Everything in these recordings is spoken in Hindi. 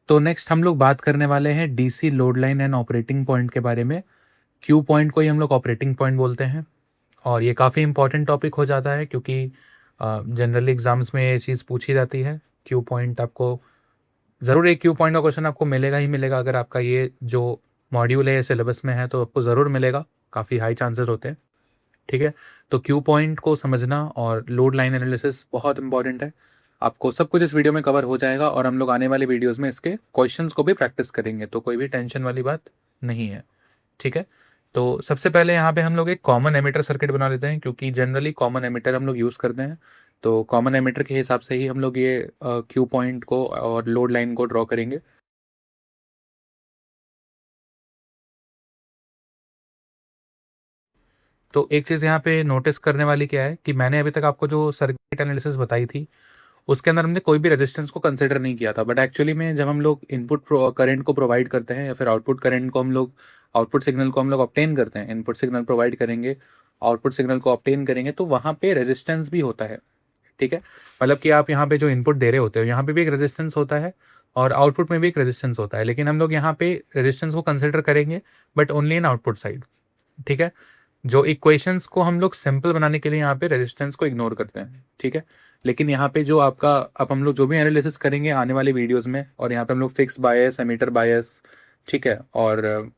तो नेक्स्ट हम लोग बात करने वाले हैं DC load line and operating point के बारे में। क्यू पॉइंट को ही हम लोग ऑपरेटिंग पॉइंट बोलते हैं और ये काफ़ी इंपॉर्टेंट टॉपिक हो जाता है क्योंकि जनरली एग्जाम्स में ये चीज़ पूछी जाती है। क्यू पॉइंट आपको ज़रूर, एक क्यू पॉइंट का क्वेश्चन आपको मिलेगा ही मिलेगा। अगर आपका ये जो मॉड्यूल है सिलेबस में है तो आपको ज़रूर मिलेगा, काफ़ी हाई चांसेस होते हैं। ठीक है, तो क्यू पॉइंट को समझना और लोड लाइन एनालिसिस बहुत इंपॉर्टेंट है। आपको सब कुछ इस वीडियो में कवर हो जाएगा और हम लोग आने वाले वीडियोस में इसके क्वेश्चंस को भी प्रैक्टिस करेंगे, तो कोई भी टेंशन वाली बात नहीं है। ठीक है, तो सबसे पहले यहाँ पे हम लोग एक कॉमन एमिटर सर्किट बना लेते हैं क्योंकि जनरली कॉमन एमिटर हम लोग यूज़ करते हैं। तो कॉमन एमिटर के हिसाब से ही हम लोग ये क्यू पॉइंट को और लोड लाइन को ड्रॉ करेंगे। तो एक चीज़ यहाँ पे नोटिस करने वाली क्या है कि मैंने अभी तक आपको जो सर्किट एनालिसिस बताई थी उसके अंदर हमने कोई भी रेजिस्टेंस को कंसिडर नहीं किया था, बट एक्चुअली में जब हम लोग इनपुट करंट को प्रोवाइड करते हैं या फिर आउटपुट करंट को हम लोग आउटपुट सिग्नल को हम लोग ऑब्टेन करते हैं, इनपुट सिग्नल प्रोवाइड करेंगे, आउटपुट सिग्नल को ऑब्टेन करेंगे, तो वहाँ पे रेजिस्टेंस भी होता है। ठीक है, मतलब कि आप यहाँ पे जो इनपुट दे रहे होते हो यहाँ पे भी एक रेजिस्टेंस होता है और आउटपुट में भी एक रेजिस्टेंस होता है, लेकिन हम लोग यहाँ पे रेजिस्टेंस को कंसिडर करेंगे but only in output side. ठीक है, जो इक्वेशंस को हम लोग सिंपल बनाने के लिए यहाँ पे रेजिस्टेंस को इग्नोर करते हैं। ठीक है, लेकिन यहाँ पे जो आपका अब हम लोग जो भी एनालिसिस करेंगे आने वाले वीडियोस में, और यहाँ पे हम लोग फिक्स बायस, एमीटर बायस, ठीक है, और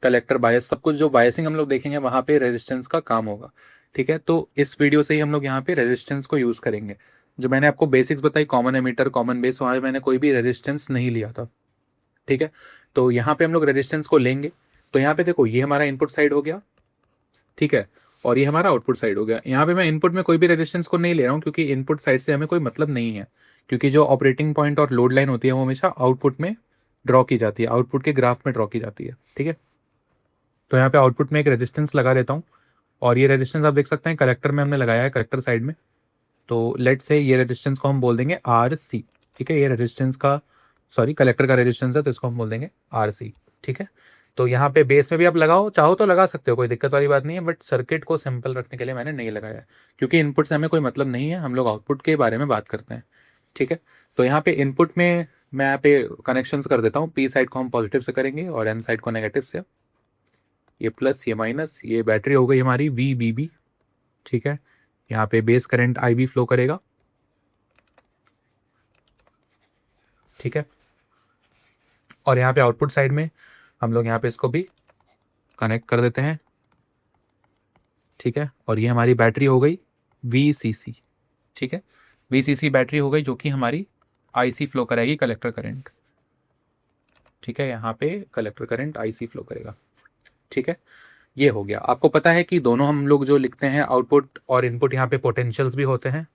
कलेक्टर बायस, सब कुछ जो बायसिंग हम लोग देखेंगे वहाँ पे रेजिस्टेंस का काम होगा। ठीक है, तो इस वीडियो से ही हम लोग यहाँ पे रेजिस्टेंस को यूज़ करेंगे। जो मैंने आपको बेसिक्स बताई, कॉमन एमीटर, कॉमन बेस, वहाँ पे मैंने कोई भी रेजिस्टेंस नहीं लिया था। ठीक है, तो यहाँ पे हम लोग रेजिस्टेंस को लेंगे। तो यहाँ पे देखो, ये हमारा इनपुट साइड हो गया। ठीक है, और ये हमारा आउटपुट साइड हो गया। यहाँ पे मैं इनपुट में कोई भी रेजिस्टेंस को नहीं ले रहा हूँ क्योंकि इनपुट साइड से हमें कोई मतलब नहीं है, क्योंकि जो ऑपरेटिंग पॉइंट और लोड लाइन होती है वो हमेशा आउटपुट में ड्रॉ की जाती है, आउटपुट के ग्राफ में ड्रॉ की जाती है। ठीक है, तो यहाँ पे आउटपुट में एक रेजिस्टेंस लगा देता हूँ और ये रेजिस्टेंस आप देख सकते हैं कलेक्टर में हमने लगाया है, कलेक्टर साइड में। तो लेट से ये रेजिस्टेंस को हम बोल देंगे आर सी। ठीक है, ये रेजिस्टेंस का, सॉरी, कलेक्टर का रेजिस्टेंस है तो इसको हम बोल देंगे आर सी। ठीक है, तो यहाँ पे बेस में भी आप लगाओ, चाहो तो लगा सकते हो, कोई दिक्कत वाली बात नहीं है, बट सर्किट को सिंपल रखने के लिए मैंने नहीं लगाया है क्योंकि इनपुट से हमें कोई मतलब नहीं है, हम लोग आउटपुट के बारे में बात करते हैं। ठीक है, तो यहाँ पे इनपुट में मैं यहाँ पे कनेक्शंस कर देता हूँ। पी साइड को हम पॉजिटिव से करेंगे और एन साइड को नेगेटिव से। ये प्लस, ये माइनस, ये बैटरी हो गई हमारी वी बी बी। ठीक है, यहाँ पे base current I B flow करेगा। ठीक है, और यहाँ पे आउटपुट साइड में हम लोग यहाँ पे इसको भी कनेक्ट कर देते हैं। ठीक है, और ये हमारी बैटरी हो गई VCC। ठीक है, VCC बैटरी हो गई जो कि हमारी IC फ्लो कराएगी, कलेक्टर करंट। ठीक है, यहाँ पे कलेक्टर करंट IC फ्लो करेगा। ठीक है, ये हो गया। आपको पता है कि दोनों हम लोग जो लिखते हैं आउटपुट और इनपुट, यहाँ पे पोटेंशियल्स भी होते हैं,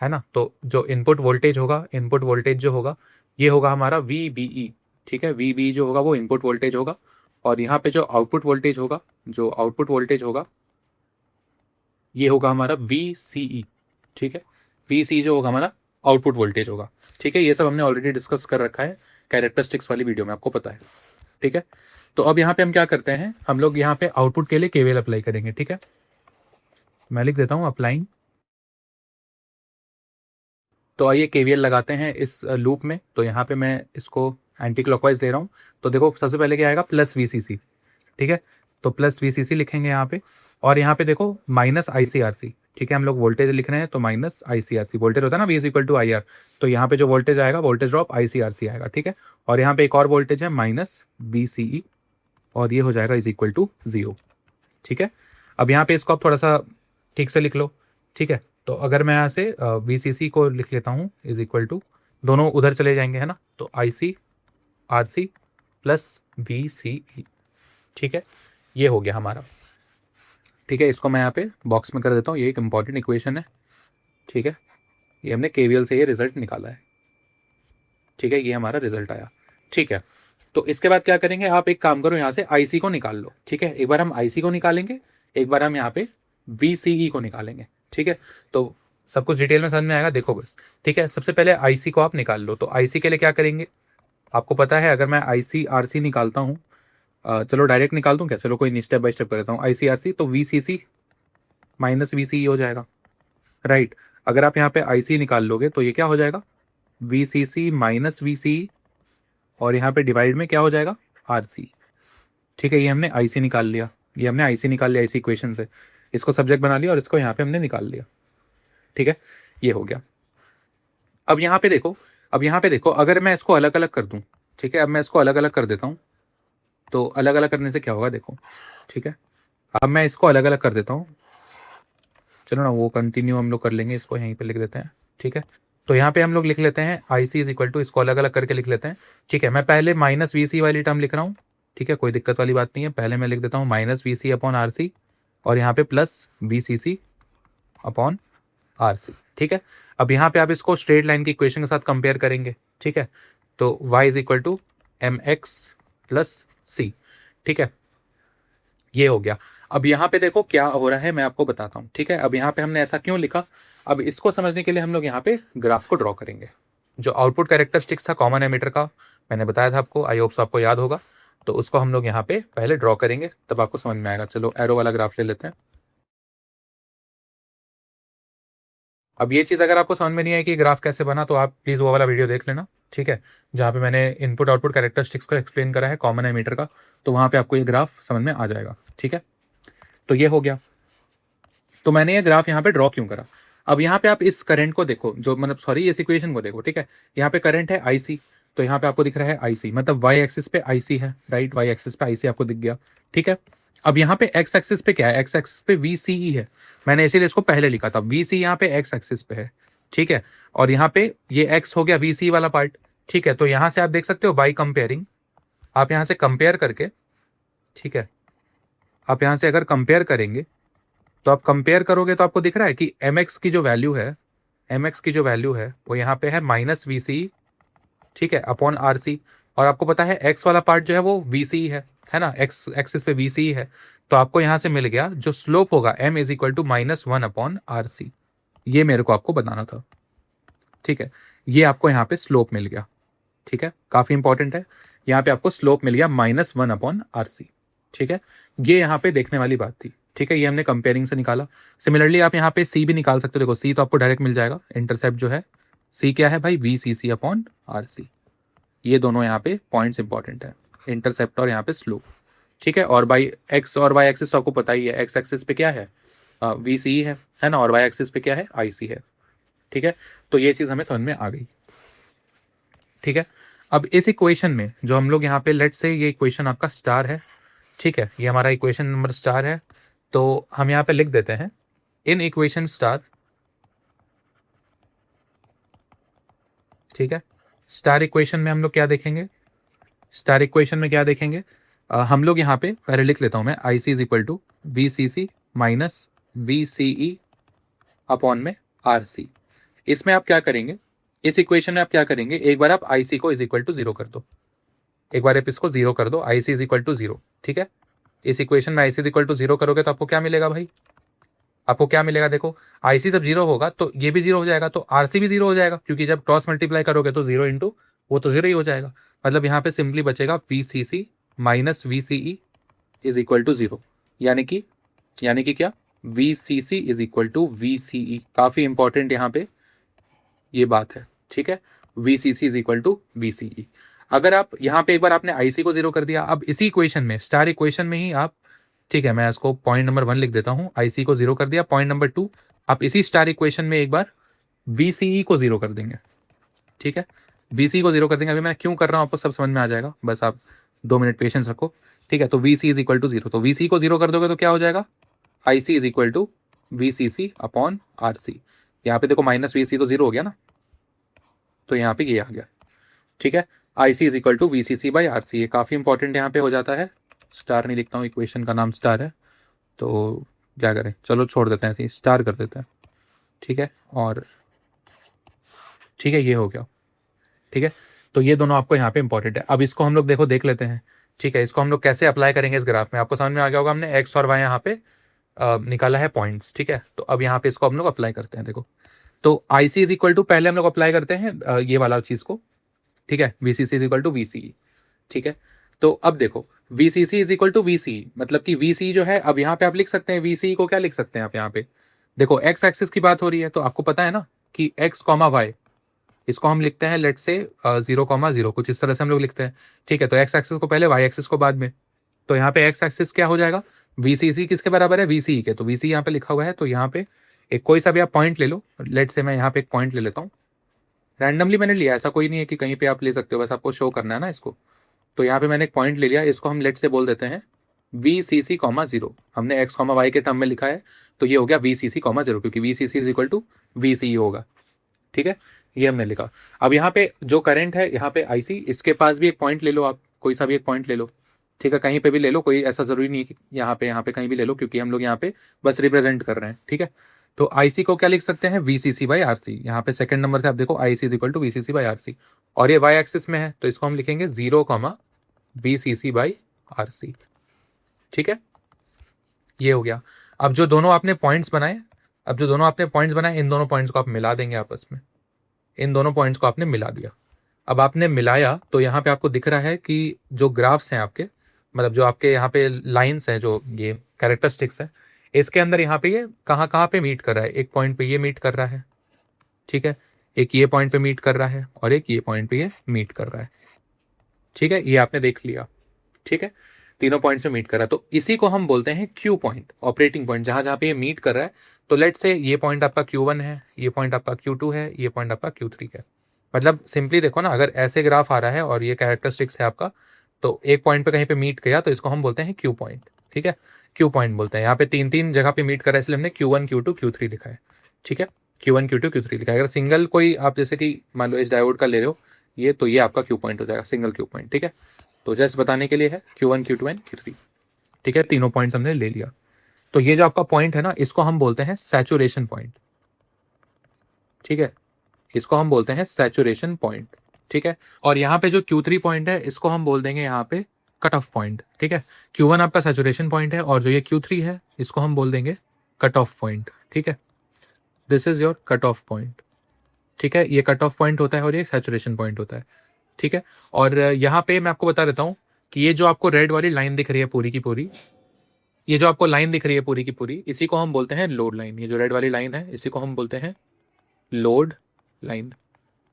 है ना। तो जो इनपुट वोल्टेज होगा, इनपुट वोल्टेज जो होगा ये होगा हमारा VBE। ठीक है, VBE जो होगा वो इनपुट वोल्टेज होगा, और यहाँ पे जो आउटपुट वोल्टेज होगा, जो आउटपुट वोल्टेज होगा ये होगा हमारा VCE। ठीक है, VCE जो होगा हमारा आउटपुट वोल्टेज होगा। ठीक है, ये सब हमने ऑलरेडी डिस्कस कर रखा है कैरेक्टरिस्टिक्स वाली वीडियो में, आपको पता है। ठीक है, तो अब यहाँ पे हम क्या करते हैं, हम लोग यहाँ पे आउटपुट के लिए केवीएल अप्लाई करेंगे। ठीक है, मैं लिख देता हूँ अप्लाइंग। तो आइए केवीएल लगाते हैं इस लूप में। तो यहाँ पे मैं इसको एंटी क्लॉकवाइज दे रहा हूँ। तो देखो सबसे पहले क्या आएगा, प्लस VCC। ठीक है, तो प्लस VCC लिखेंगे यहाँ पे, और यहाँ पे देखो माइनस ICRC। ठीक है, हम लोग वोल्टेज लिख रहे हैं तो माइनस ICRC, वोल्टेज होता है ना V is equal to IR, तो यहाँ पे जो वोल्टेज आएगा, वोल्टेज ड्रॉप ICRC आएगा। ठीक है, और यहाँ पे एक और वोल्टेज है माइनस VCE, और ये हो जाएगा इज इक्वल टू 0। ठीक है, अब यहाँ पे इसको आप थोड़ा सा ठीक से लिख लो। ठीक है, तो अगर मैं यहाँ से VCC को लिख लेता हूँ इज इक्वल टू, दोनों उधर चले जाएंगे, है ना, तो ICRC प्लस VCE। ठीक है, ये हो गया हमारा। ठीक है, इसको मैं यहाँ पे बॉक्स में कर देता हूँ, ये एक इंपॉर्टेंट इक्वेशन है। ठीक है, ये हमने केवीएल से ये रिजल्ट निकाला है। ठीक है, ये हमारा रिजल्ट आया। ठीक है, तो इसके बाद क्या करेंगे, आप एक काम करो, यहाँ से IC को निकाल लो। ठीक है, एक बार हम IC को निकालेंगे, एक बार हम यहाँ पे VCE को निकालेंगे। ठीक है, तो सब कुछ डिटेल में समझ में आएगा, देखो बस। ठीक है, सबसे पहले IC को आप निकाल लो। तो IC के लिए क्या करेंगे, आपको पता है, अगर मैं ICRC निकालता हूँ, चलो डायरेक्ट निकाल दूँ क्या, चलो कोई नहीं, स्टेप बाय स्टेप कर लेता हूँ। ICRC तो VCC माइनस VCE हो जाएगा, राइट। अगर आप यहाँ पे IC निकाल लोगे तो ये क्या हो जाएगा, VCC माइनस VCE और यहाँ पे डिवाइड में क्या हो जाएगा, RC। ठीक है, ये हमने IC निकाल लिया, ये हमने IC निकाल लिया इसी इक्वेशन से, इसको सब्जेक्ट बना लिया और इसको यहाँ पे हमने निकाल लिया। ठीक है, ये हो गया। अब यहाँ पे देखो, अब यहाँ पे देखो, अगर मैं इसको अलग अलग कर दूँ, ठीक है, अब मैं इसको अलग अलग कर देता हूँ, तो अलग अलग करने से क्या होगा देखो। ठीक है, अब मैं इसको अलग अलग कर देता हूँ, चलो ना वो कंटिन्यू हम लोग कर लेंगे, इसको यहीं पे लिख देते हैं। ठीक है, तो यहाँ पे हम लोग लिख लेते हैं IC इज इक्वल टू, इसको अलग अलग करके लिख लेते हैं। ठीक है, मैं पहले माइनस VC वाली टर्म लिख रहा हूँ। ठीक है, कोई दिक्कत वाली बात नहीं है, पहले मैं लिख देता हूँ माइनस VC अपॉन RC और यहाँ पे प्लस VCC अपॉन RC। ठीक है, अब यहाँ पे आप इसको स्ट्रेट लाइन की इक्वेशन के साथ कंपेयर करेंगे। ठीक है, तो y is equal to MX plus C। ठीक है, ये हो गया। अब यहाँ पे देखो क्या हो रहा है, मैं आपको बताता हूँ। ठीक है, अब यहाँ पे हमने ऐसा क्यों लिखा, अब इसको समझने के लिए हम लोग यहाँ पे ग्राफ को ड्रॉ करेंगे। जो आउटपुट कैरेक्टरिस्टिक्स था कॉमन एमिटर का, मैंने बताया था आपको, आई होप्स आपको याद होगा, तो उसको हम लोग यहाँ पे पहले ड्रॉ करेंगे, तब आपको समझ में आएगा। चलो एरो वाला ग्राफ ले लेते हैं। अब ये चीज़ अगर आपको समझ में नहीं आई कि ग्राफ कैसे बना, तो आप प्लीज़ वो वाला वीडियो देख लेना। ठीक है, जहाँ पे मैंने इनपुट आउटपुट कैरेक्टरिस्टिक्स को एक्सप्लेन करा है कॉमन एमिटर का, तो वहाँ पे आपको ये ग्राफ समझ में आ जाएगा। ठीक है, तो ये हो गया। तो मैंने ये ग्राफ यहाँ पे ड्रॉ क्यों करा, अब यहाँ पे आप इस करंट को देखो, जो मतलब सॉरी इस इक्वेशन को देखो। ठीक है, यहाँ पे करंट है IC, तो यहाँ पे आपको दिख रहा है IC, मतलब y एक्सिस पे IC है, राइट, y एक्सिस पे IC आपको दिख गया। ठीक है, अब यहाँ पे x एक्सिस पे क्या है, x एक्सिस पे VCE है, मैंने इसीलिए इसको पहले लिखा था, VC यहाँ पे x एक्सिस पे है। ठीक है, और यहाँ पे ये x हो गया VCE वाला पार्ट। ठीक है, तो यहाँ से आप देख सकते हो बाई कंपेयरिंग, आप यहाँ से कंपेयर करके, ठीक है, आप यहाँ से अगर कंपेयर करेंगे तो आप कंपेयर करोगे तो आपको दिख रहा है कि MX की जो वैल्यू है, MX की जो वैल्यू है वो यहाँ पे है माइनस VCE, ठीक है, अपॉन RC। और आपको पता है X वाला पार्ट जो है वो VCE है ना, X एक्सिस पे VCE है, तो आपको यहाँ से मिल गया जो स्लोप होगा M is equal to -1 upon RC। ये मेरे को आपको बताना था। ठीक है, ये आपको यहाँ पे स्लोप मिल गया। ठीक है, काफी इंपॉर्टेंट है, यहाँ पे आपको स्लोप मिल गया -1 अपॉन RC। ठीक है, ये यहाँ पे देखने वाली बात थी। ठीक है, ये हमने कंपेयरिंग से निकाला। सिमिलरली आप यहाँ पे C भी निकाल सकते हो, देखो C तो आपको डायरेक्ट मिल जाएगा, इंटरसेप्ट जो है C क्या है भाई, VCC अपॉन RC। ये दोनों यहाँ पे पॉइंट्स इंपॉर्टेंट है, इंटरसेप्ट और यहाँ पे स्लोप। ठीक है, और बाई एक्स और वाई एक्सिस तो आपको पता ही है, एक्स एक्सिस पे क्या है VCE है ना, और वाई एक्सिस पे क्या है IC है। ठीक है, तो ये चीज़ हमें समझ में आ गई। ठीक है, अब इस इक्वेशन में जो हम लोग यहाँ पे लेट से ये इक्वेशन आपका स्टार है। ठीक है, ये हमारा इक्वेशन नंबर स्टार है, तो हम यहाँ पे लिख देते हैं इन इक्वेशन स्टार। ठीक है, स्टार इक्वेशन में हम लोग क्या देखेंगे, स्टार इक्वेशन में क्या देखेंगे, हम लोग यहाँ पे पहले लिख लेता हूँ मैं, IC is equal to VCC minus VCE upon में RC। इसमें आप क्या करेंगे, इस इक्वेशन में आप क्या करेंगे, एक बार आप IC को इज इक्वल टू 0 कर दो, एक बार आप इसको 0 कर दो, IC इज इक्वल टू 0। ठीक है, इस इक्वेशन में IC इज इक्वल टू 0 करोगे तो आपको क्या मिलेगा भाई, आपको क्या मिलेगा देखो, IC जब 0 होगा तो ये भी 0 हो जाएगा, तो RC भी 0 हो जाएगा, क्योंकि जब क्रॉस मल्टीप्लाई करोगे तो 0 इंटू वो तो 0 ही हो जाएगा। मतलब यहाँ पे सिंपली बचेगा VCC minus VCE is equal to 0, यानी कि क्या, VCC is equal to VCE। काफी इंपॉर्टेंट यहाँ पे ये बात है। ठीक है, VCC is equal to VCE। अगर आप यहाँ पे एक बार आपने IC को 0 कर दिया, अब इसी इक्वेशन में, स्टार इक्वेशन में ही आप, ठीक है, मैं इसको पॉइंट नंबर 1 लिख देता हूँ, IC को 0 कर दिया। पॉइंट नंबर 2, आप इसी स्टार इक्वेशन में एक बार VCE को 0 कर देंगे। ठीक है, VCE को 0 कर देंगे। अभी मैं क्यों कर रहा हूँ आपको सब समझ में आ जाएगा, बस आप 2 मिनट पेशेंस रखो। ठीक है, तो VC इज इक्वल टू 0, तो VCE को 0 कर दोगे तो क्या हो जाएगा, IC is equal to VCC upon RC। यहाँ पे देखो माइनस VC तो 0 हो गया ना, तो यहाँ पे ये आ गया। ठीक है, IC is equal to VCC by RC। ये काफ़ी इंपॉर्टेंट यहाँ पे हो जाता है। स्टार नहीं लिखता हूँ, इक्वेशन का नाम स्टार है, तो क्या करें, चलो छोड़ देते हैं, ऐसे स्टार कर देते हैं। ठीक है, और ठीक है, ये हो गया। ठीक है, तो ये दोनों आपको यहाँ पे इंपॉर्टेंट है। अब इसको हम लोग देखो देख लेते हैं। ठीक है, इसको हम लोग कैसे अप्लाई करेंगे इस ग्राफ में, आपको समझ में आ गया होगा, हमने एक्स और वाई यहाँ पे निकाला है पॉइंट्स। ठीक है, तो अब यहाँ पे इसको हम लोग अप्लाई करते हैं। देखो, तो IC इज इक्वल टू, पहले हम लोग अप्लाई करते हैं ये वाला चीज़ को। ठीक है, VCC is equal to VCE। ठीक है, तो अब देखो VCC is equal to VCE, मतलब कि VCE जो है, अब यहाँ पे आप लिख सकते हैं VCE को, क्या लिख सकते हैं आप यहाँ पे, देखो एक्स एक्सिस की बात हो रही है, तो आपको पता है ना कि एक्स कॉमा वाई, इसको हम लिखते हैं लेट से 0,0, कुछ इस तरह से हम लोग लिखते हैं, ठीक है। तो एक्स एक्सिस को पहले, वाई एक्सिस को बाद में। तो यहाँ पे एक्स एक्सिस क्या हो जाएगा, वीसीसी किसके बराबर है, वीसी के, तो वीसी यहाँ पे लिखा हुआ है। तो यहाँ पे एक कोई सा भी आप पॉइंट ले लो, लेट से मैं यहाँ पे एक पॉइंट ले लेता हूँ, रैंडमली मैंने लिया, ऐसा कोई नहीं है कि कहीं पे आप ले सकते हो, बस आपको शो करना है ना इसको। तो यहाँ पे मैंने एक पॉइंट ले लिया, इसको हम लेट से बोल देते हैं V C C comma zero. हमने एक्स कॉमा वाई के टर्म में लिखा है, तो ये हो गया V C C comma zero, क्योंकि V C C is equal to V C होगा, ठीक है। ये हमने लिखा। अब यहाँ पे जो करंट है, यहाँ पे आईसी, इसके पास भी एक पॉइंट ले लो आप, कोई सा भी एक पॉइंट ले लो, ठीक है, कहीं पे भी ले लो, कोई ऐसा जरूरी नहीं कि यहाँ पे कहीं भी ले लो, क्योंकि हम लोग यहाँ पे बस रिप्रेजेंट कर रहे हैं, ठीक है। तो आईसी को क्या लिख सकते हैं, वीसीसी बाई आरसी। यहाँ पे सेकंड नंबर से आप देखो IC is equal to VCC by RC, और ये वाई एक्सिस में है, तो इसको हम लिखेंगे 0, वीसीसी बाई आरसी, ठीक है। ये हो गया। अब जो दोनों आपने पॉइंट्स बनाए, इन दोनों पॉइंट्स को आप मिला देंगे आपस में, इन दोनों पॉइंट्स को आपने मिला दिया। अब आपने मिलाया तो यहाँ पे आपको दिख रहा है कि जो ग्राफ्स हैं आपके, मतलब जो आपके यहाँ पे लाइंस हैं, जो ये कैरेक्टरिस्टिक्स हैं, इसके अंदर यहाँ पे ये कहाँ कहाँ पे मीट कर रहा है, एक पॉइंट पे ये मीट कर रहा है, ठीक है, एक ये पॉइंट पे मीट कर रहा है, और एक ये पॉइंट पे ये मीट कर रहा है, ठीक है। ये आपने देख लिया, ठीक है, तीनों पॉइंट्स में मीट कर रहा है। तो इसी को हम बोलते हैं क्यू पॉइंट, ऑपरेटिंग पॉइंट, जहां जहां पे ये मीट कर रहा है। तो लेट से ये पॉइंट आपका Q1 है, ये पॉइंट आपका Q2 है, ये पॉइंट आपका Q3 है। मतलब सिंपली देखो ना, अगर ऐसे ग्राफ आ रहा है और ये कैरेक्टरिस्टिक्स है आपका, तो एक पॉइंट पे कहीं पे मीट गया तो इसको हम बोलते हैं क्यू पॉइंट, ठीक है, क्यू पॉइंट बोलते हैं। यहाँ पे तीन तीन जगह पे मीट कर रहा है, इसलिए हमने Q1 Q2 Q3 लिखा है, ठीक है, Q1 Q2 Q3 लिखा है। अगर सिंगल कोई आप जैसे कि मान लो इस डायोड का ले रहे हो ये, तो ये आपका क्यू पॉइंट हो जाएगा, सिंगल क्यू पॉइंट, ठीक है। तो जस्ट बताने के लिए है Q1 Q2 एंड Q3, ठीक है, तीनों पॉइंट्स हमने ले लिया। तो ये जो आपका पॉइंट है ना, इसको हम बोलते हैं सैचुरेशन पॉइंट, ठीक है, इसको हम बोलते हैं सैचुरेशन पॉइंट, ठीक है। और यहाँ पे जो Q3 पॉइंट है, इसको हम बोल देंगे यहाँ पे कट ऑफ पॉइंट, ठीक है। Q1 आपका सैचुरेशन पॉइंट है, और जो ये Q3 है इसको हम बोल देंगे कट ऑफ पॉइंट, ठीक है। This is your cut off point, ठीक है, ये कट ऑफ पॉइंट होता है और ये सैचुरेशन पॉइंट होता है, ठीक है। और यहाँ पे मैं आपको बता देता हूँ कि ये जो आपको रेड वाली लाइन दिख रही है पूरी की पूरी, ये जो आपको लाइन दिख रही है पूरी की पूरी, इसी को हम बोलते हैं लोड लाइन। ये जो रेड वाली लाइन है इसी को हम बोलते हैं लोड लाइन,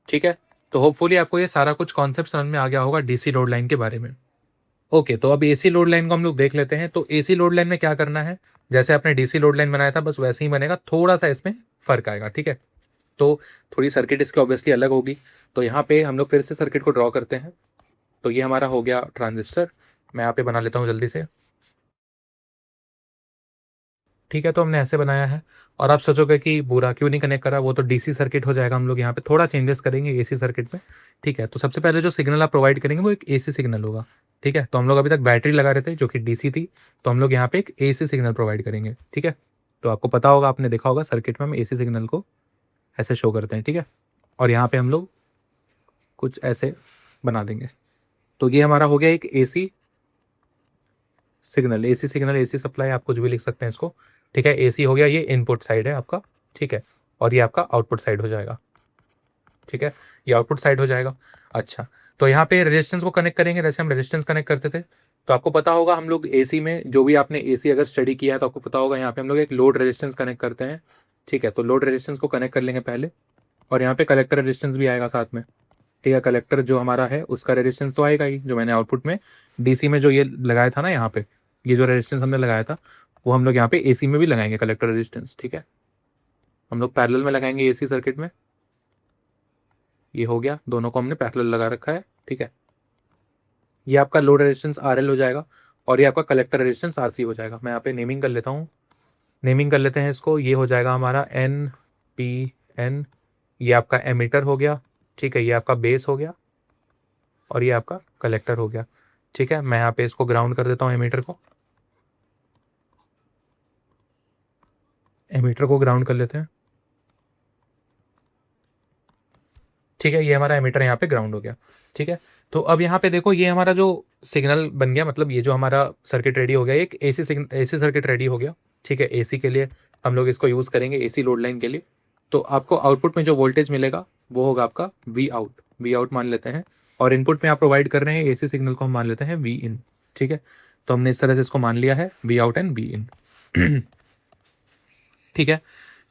ठीक है। तो होपफुली आपको ये सारा कुछ कॉन्सेप्ट समझ में आ गया होगा डीसी लोड लाइन के बारे में। ओके, तो अब एसी लोड लाइन को हम लोग देख लेते हैं। तो एसी लोड लाइन में क्या करना है, जैसे आपने डीसी लोड लाइन बनाया था बस वैसे ही बनेगा, थोड़ा सा इसमें फर्क आएगा, ठीक है। तो थोड़ी सर्किट इसकी ऑब्वियसली अलग होगी। तो यहाँ पे हम लोग फिर से सर्किट को ड्रॉ करते हैं। तो ये हमारा हो गया ट्रांजिस्टर, मैं यहाँ पे बना लेता हूँ जल्दी से, ठीक है। तो हमने ऐसे बनाया है, और आप सोचोगे कि बुरा क्यों नहीं कनेक्ट करा, वो तो डीसी सर्किट हो जाएगा। हम लोग यहाँ पे थोड़ा चेंजेस करेंगे एसी सर्किट में, ठीक है। तो सबसे पहले जो सिग्नल आप प्रोवाइड करेंगे वो एक एसी सिग्नल होगा, ठीक है। तो हम लोग अभी तक बैटरी लगा रहे थे जो कि डीसी थी, तो हम लोग यहाँ पे एक एसी सिग्नल प्रोवाइड करेंगे, ठीक है। तो आपको पता होगा, आपने देखा होगा सर्किट में हम एसी सिग्नल को ऐसे शो करते हैं, ठीक है। और यहाँ पे हम लोग कुछ ऐसे बना देंगे। तो ये हमारा हो गया एक AC signal, AC signal, AC supply, आप कुछ भी लिख सकते हैं इसको, ठीक है। एसी हो गया, ये इनपुट साइड है आपका, ठीक है, और ये आपका आउटपुट साइड हो जाएगा, ठीक है, ये आउटपुट साइड हो जाएगा। अच्छा, तो यहाँ पे रेजिस्टेंस को कनेक्ट करेंगे, जैसे हम रेजिस्टेंस कनेक्ट करते थे। तो आपको पता होगा हम लोग एसी में, जो भी आपने एसी अगर स्टडी किया है तो आपको पता होगा यहाँ पे हम लोग एक लोड रेजिस्टेंस कनेक्ट करते हैं, ठीक है। तो लोड रेजिस्टेंस को कनेक्ट कर लेंगे पहले, और यहाँ पे कलेक्टर रेजिस्टेंस भी आएगा साथ में, ठीक है। कलेक्टर जो हमारा है उसका रेजिस्टेंस तो आएगा ही, जो मैंने आउटपुट में डीसी में जो ये लगाया था ना, यहाँ पे ये जो रेजिस्टेंस हमने लगाया था वो हम लोग यहाँ पे एसी में भी लगाएंगे, कलेक्टर रेजिस्टेंस, ठीक है। हम लोग पैरेलल में लगाएंगे एसी सर्किट में। ये हो गया, दोनों को हमने पैरेलल लगा रखा है, ठीक है। ये आपका लोड रेजिस्टेंस आरएल हो जाएगा, और ये आपका कलेक्टर रेजिस्टेंस आरसी हो जाएगा। मैं यहाँ पे नेमिंग कर लेता हूँ, नेमिंग कर लेते हैं इसको। ये हो जाएगा हमारा एन पी एन, ये आपका एमीटर हो गया, ठीक है, ये आपका बेस हो गया, और ये आपका कलेक्टर हो गया, ठीक है। मैं यहाँ पे इसको ग्राउंड कर देता हूँ, एमीटर को, एमीटर को ग्राउंड कर लेते हैं, ठीक है। ये हमारा एमीटर यहाँ पे ग्राउंड हो गया, ठीक है। तो अब यहाँ पे देखो, ये हमारा जो सिग्नल बन गया, मतलब ये जो हमारा सर्किट रेडी हो गया, एक एसी एसी सर्किट रेडी हो गया, ठीक है। एसी के लिए हम लोग इसको यूज़ करेंगे, एसी लोड लाइन के लिए। तो आपको आउटपुट में जो वोल्टेज मिलेगा वो होगा आपका वी आउट मान लेते हैं, और इनपुट में आप प्रोवाइड कर रहे हैं एसी सिग्नल को हम मान लेते हैं वी इन, ठीक है। तो हमने इस तरह से इसको मान लिया है वी आउट एंड वी इन, ठीक है।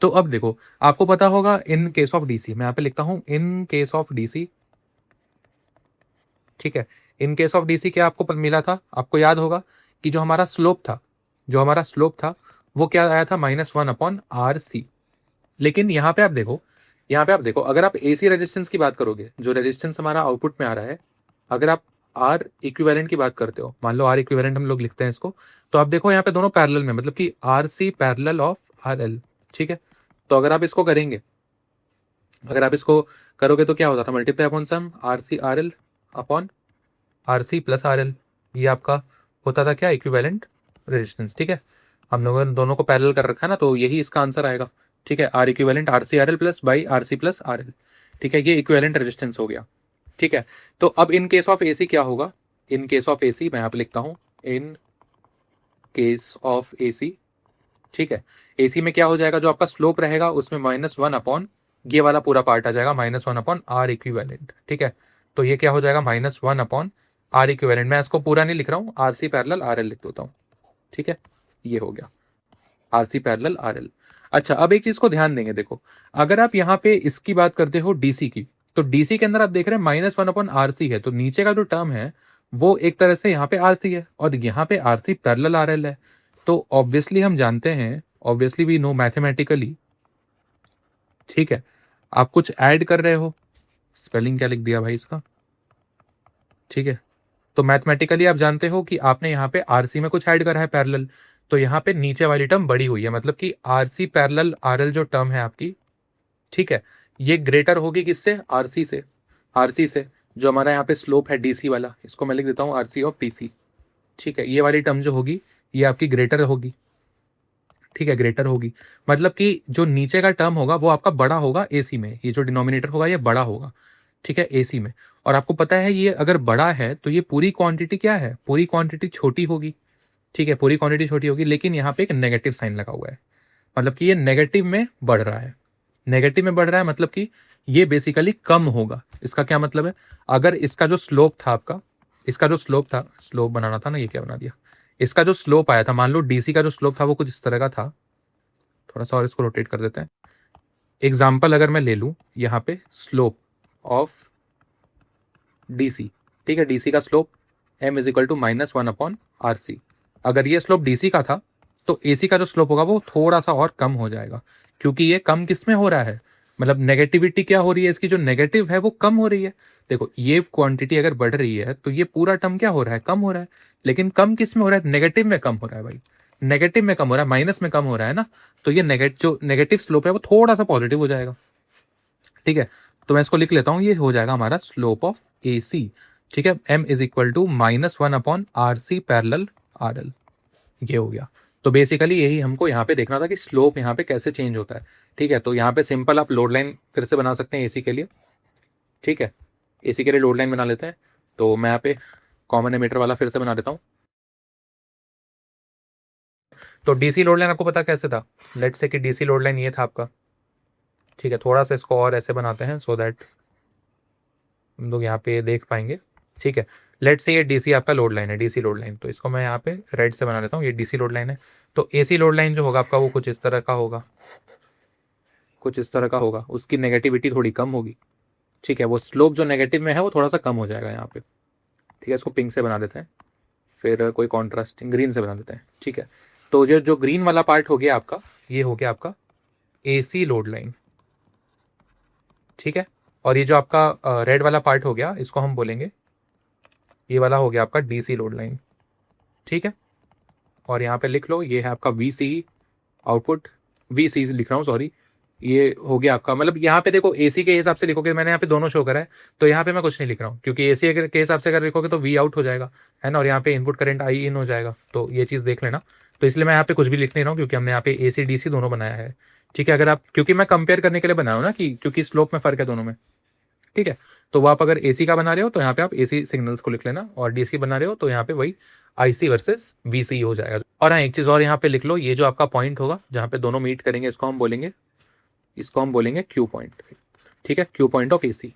तो अब देखो, आपको पता होगा इन केस ऑफ डीसी, मैं यहाँ पे लिखता हूं इन केस ऑफ डीसी, ठीक है। इन केस ऑफ डीसी क्या आपको मिला था, आपको याद होगा कि जो हमारा स्लोप था, जो हमारा स्लोप था वो क्या आया था, -1/RC। लेकिन यहाँ पे आप देखो, यहाँ पे आप देखो, अगर आप एसी रेजिस्टेंस की बात करोगे, जो रेजिस्टेंस हमारा आउटपुट में आ रहा है, अगर आप आर इक्विवेलेंट की बात करते हो, मान लो आर इक्विवेलेंट हम लोग लिखते हैं इसको, तो आप देखो यहाँ पे दोनों पैरेलल में, मतलब कि R C parallel of R L, ठीक है। तो अगर आप इसको करेंगे, अगर आप इसको करोगे तो क्या होता था, multiply upon sum R C R L upon R C plus R L, ये आपका होता था क्या, इक्विवेलेंट रेजिस्टेंस, ठीक है। हम लोगों ने दोनों को पैरेलल कर रखा है ना, तो यही इसका आंसर आएगा, ठीक है। R equivalent R C R L plus by R C plus R L, ठीक है, ये इक्विवेलेंट रेजिस्टेंस हो गया, ठीक है। तो अब इन केस ऑफ एसी क्या होगा, इन केस ऑफ एसी मैं यहाँ पे लिखता हूं इन केस ऑफ एसी, ठीक है। एसी में क्या हो जाएगा, जो आपका स्लोप रहेगा उसमें -1 अपॉन ये वाला पूरा पार्ट आ जाएगा, -1 अपॉन आर इक्विवेलेंट, ठीक है। तो ये क्या हो जाएगा, -1 अपॉन आर इक्विवेलेंट, मैं इसको पूरा नहीं लिख रहा हूँ, R C parallel R L लिख देता हूँ, ठीक है। ये हो गया R C parallel R L. अच्छा, अब एक चीज को ध्यान देंगे, देखो अगर आप यहाँ पे इसकी बात करते हो डीसी की, तो डीसी के अंदर आप देख रहे हैं -1 अपॉन आर सी है, तो नीचे का जो टर्म है वो एक तरह से यहाँ पे आर सी है और यहाँ पे R C parallel R L है। तो ऑब्वियसली हम जानते हैं, ऑब्वियसली वी नो मैथमेटिकली, ठीक है। आप कुछ ऐड कर रहे हो, स्पेलिंग क्या लिख दिया भाई इसका, ठीक है। तो मैथमेटिकली आप जानते हो कि आपने यहाँ पे आरसी में कुछ ऐड करा है पैरेलल, तो यहाँ पे नीचे वाली टर्म बड़ी हुई है, मतलब कि आरसी पैरेलल आरएल जो टर्म है आपकी, ठीक है, ये ग्रेटर होगी किससे, आरसी से, आरसी से। जो हमारा यहाँ पे स्लोप है डीसी वाला, इसको मैं लिख देता हूँ आरसी ऑफ डीसी, ठीक है। ये वाली टर्म जो होगी ये आपकी ग्रेटर होगी, ठीक है, ग्रेटर होगी। मतलब कि जो नीचे का टर्म होगा वो आपका बड़ा होगा एसी में, ये जो डिनोमिनेटर होगा ये बड़ा होगा, ठीक है, एसी में। और आपको पता है ये अगर बड़ा है तो ये पूरी क्वांटिटी क्या है, पूरी क्वांटिटी छोटी होगी, ठीक है, पूरी क्वांटिटी छोटी होगी। लेकिन यहाँ पे एक नेगेटिव साइन लगा हुआ है, मतलब कि ये नेगेटिव में बढ़ रहा है, नेगेटिव में बढ़ रहा है, मतलब कि ये बेसिकली कम होगा। इसका क्या मतलब है, अगर इसका जो स्लोप था आपका, इसका जो स्लोप था, स्लोप बनाना था ना, ये क्या बना दिया, इसका जो स्लोप आया था, मान लो डीसी का जो स्लोप था वो कुछ इस तरह का था, थोड़ा सा और इसको रोटेट कर देते हैं। एग्जाम्पल अगर मैं ले लूँ यहाँ पे, स्लोप ऑफ डीसी, ठीक है, डीसी का slope m is equal to -1 upon R C. अगर ये स्लोप डीसी का था तो एसी का जो स्लोप होगा वो थोड़ा सा और कम हो जाएगा, क्योंकि ये कम किस में हो रहा है, मतलब नेगेटिविटी क्या हो रही है इसकी, जो नेगेटिव है वो कम हो रही है। देखो ये क्वांटिटी अगर बढ़ रही है तो ये पूरा टर्म क्या हो रहा है, कम हो रहा है। लेकिन कम किस में हो रहा है, नेगेटिव में कम हो रहा है भाई, नेगेटिव में कम हो रहा है, माइनस में कम हो रहा है ना। तो ये जो नेगेटिव स्लोप है वो थोड़ा सा पॉजिटिव हो जाएगा, ठीक है। तो मैं इसको लिख लेता हूँ, ये हो जाएगा हमारा स्लोप ऑफ ए सी, ठीक है, m is equal to -1 upon R C parallel R L, ये हो गया। तो बेसिकली यही हमको यहाँ पे देखना था कि स्लोप यहाँ पे कैसे चेंज होता है, ठीक है। तो यहाँ पे सिंपल आप लोड लाइन फिर से बना सकते हैं एसी के लिए, ठीक है, एसी के लिए लोड लाइन बना लेते हैं। तो मैं यहाँ पे कॉमन एमीटर वाला फिर से बना देता हूँ। तो डीसी लोड लाइन आपको पता कैसे था, लेट्स से कि डीसी लोड लाइन ये था आपका, ठीक है। थोड़ा सा इसको और ऐसे बनाते हैं सो दैट हम लोग यहाँ पे देख पाएंगे, ठीक है। लेट्स से ये डीसी आपका लोड लाइन है, डीसी लोड लाइन, तो इसको मैं यहाँ पे रेड से बना लेता हूँ, ये डीसी लोड लाइन है। तो एसी लोड लाइन जो होगा आपका वो कुछ इस तरह का होगा, कुछ इस तरह का होगा, उसकी नेगेटिविटी थोड़ी कम होगी, ठीक है। वो स्लोप जो नेगेटिव में है वो थोड़ा सा कम हो जाएगा यहाँ पे, ठीक है। इसको पिंक से बना देते हैं, फिर कोई कॉन्ट्रास्टिंग ग्रीन से बना देते हैं, ठीक है। तो जो ग्रीन वाला पार्ट हो गया आपका, ये हो गया आपका एसी लोड लाइन, ठीक है। और ये जो आपका रेड वाला पार्ट हो गया, इसको हम बोलेंगे, ये वाला हो गया आपका डीसी लोड लाइन, ठीक है। और यहाँ पे लिख लो, ये है आपका वीसी आउटपुट, वीसी लिख रहा हूँ सॉरी, ये हो गया आपका, मतलब यहाँ पे देखो एसी के हिसाब से लिखोगे, मैंने यहाँ पे दोनों शो करा है, तो यहाँ पे मैं कुछ नहीं लिख रहा हूँ, क्योंकि एसी के हिसाब से अगर लिखोगे तो वी आउट हो जाएगा, है ना, और यहाँ पे इनपुट करंट आई इन हो जाएगा, तो ये चीज़ देख लेना। तो इसलिए मैं यहाँ पे कुछ भी लिख नहीं रहा हूँ, क्योंकि हमने यहाँ पे एसी डीसी दोनों बनाया है, ठीक है। अगर आप, क्योंकि मैं कंपेयर करने के लिए बनाया हूँ ना, कि क्योंकि स्लोप में फर्क है दोनों में, ठीक है। तो वो आप अगर एसी का बना रहे हो तो यहाँ पे आप एसी सिग्नल्स को लिख लेना, और डीसी बना रहे हो तो यहाँ पे वही आईसी वर्सेस वीसी हो जाएगा। और हाँ, एक चीज़ और यहाँ पे लिख लो, ये जो आपका पॉइंट होगा जहाँ पे दोनों मीट करेंगे, इसको हम बोलेंगे क्यू पॉइंट, ठीक है, क्यू पॉइंट ऑफ एसी,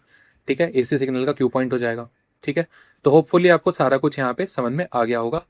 ठीक है, एसी सिग्नल का क्यू पॉइंट हो जाएगा, ठीक है। तो होपफुली आपको सारा कुछ यहाँ पे समझ में आ गया होगा।